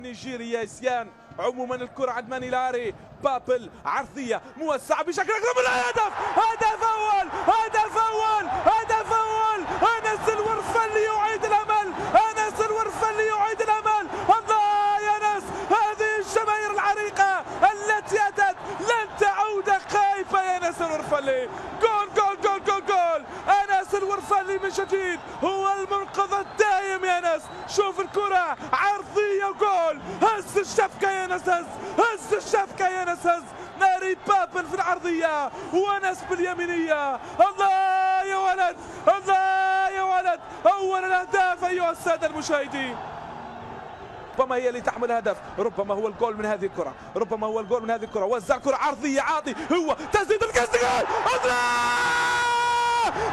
نيجيريا اسيان. عموما الكرة عند مانيلاري، بابل عرضية موسعة بشكل أكثر من هدف. هدف أول، هدف أول، هدف أول. أنس الورفلي يعيد الأمل، أنس الورفلي يعيد الأمل. الله يا أنس، هذه الجماهير العريقة التي أتت لن تعود خايفة يا أنس الورفلي. جول جول جول جول جول. أنس الورفلي من جديد هو المنقذ الدائم يا أنس. شوف الكرة عرضية وجول. هز الشبكة يا أنس، هز الشبكة يا أنس، هز. ناري بابل في العرضية وأنس باليمينية. الله يا ولد، الله يا ولد. أول الأهداف أيها السادة المشاهدين. ربما هي اللي تحمل هدف، ربما هو الجول من هذه الكرة، ربما هو الجول من هذه الكرة. وزع كرة عرضية، عاطي هو تسديد الكاستيجول. الله!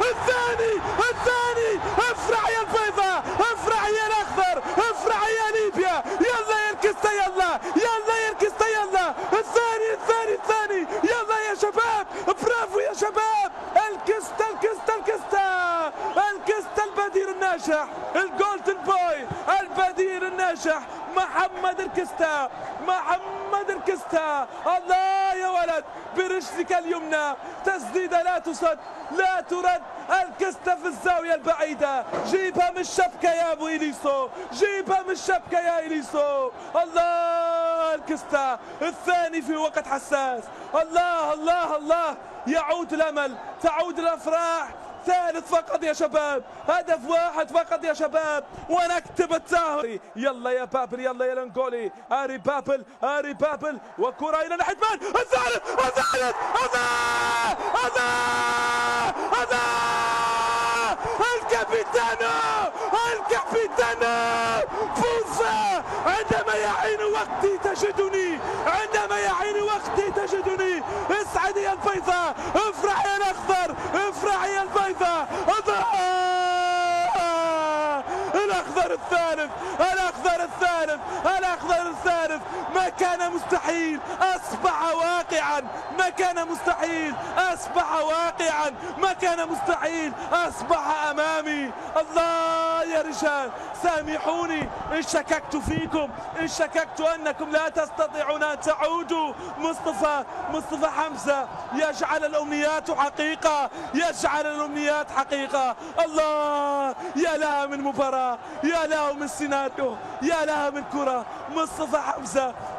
الثاني، الثاني. افرح يا البيضاء، افرح يا الأخضر، افرح يا ليبيا. يلا يا الكستا، يلا يلا يا الكستا، يلا. الثاني الثاني الثاني. يلا يا شباب، برافو يا شباب. الكستا الكستا الكستا الكستا. البديل الناجح، الجولدن بوي، البديل الناجح محمد الكستا، محمد الكستا. الله يا ولد، برجلك اليمنى تسديدة لا تصد لا ترد. الكستا في الزاوية البعيدة. جيبها من الشبكة يا أبو إليسو، جيبها من الشبكة يا إليسو. الله الكستا الثاني في وقت حساس. الله الله الله. يعود الأمل، تعود الأفراح. ثالث فقط يا شباب، هدف واحد فقط يا شباب ونكتب التاهري. يلا يا بابل، يلا يا لنجولي. اري بابل، اري بابل، وكرة الى ناحية من؟ الثالث، الثالث، الله الله الله. الكابيتانو، الكابيتانو فوزا. عندما يحين وقتي تجدني، عندما يحين وقتي تجدني. اسعدي يا البيضاء، افرح يا الاخضر، افرح يا البيضاء. الاخضر الثالث، الاخضر الثالث، الاخضر الثالث. ما كان مستحيل اصبح واقعا، ما كان مستحيل اصبح واقعا، ما كان مستحيل اصبح امامي. الله يا رجال، سامحوني ان شككت فيكم، ان شككت انكم لا تستطيعون ان تعودوا. مصطفى حمزة يجعل الامنيات حقيقة، يجعل الامنيات حقيقة. الله يا لها من مباراة، يا لها من سيناريو، يا لها من كرة.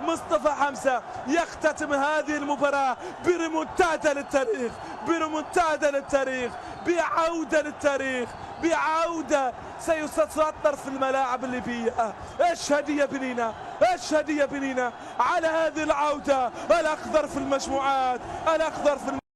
مصطفى حمزة يختتم هذه المباراة بريمونتادا للتاريخ، بريمونتادا للتاريخ، بعودة للتاريخ، بعودة سيسطر في الملاعب الليبية. اشهد يا بنينا، اشهد يا بنينا على هذه العودة. الأخضر في المجموعات، الأخضر في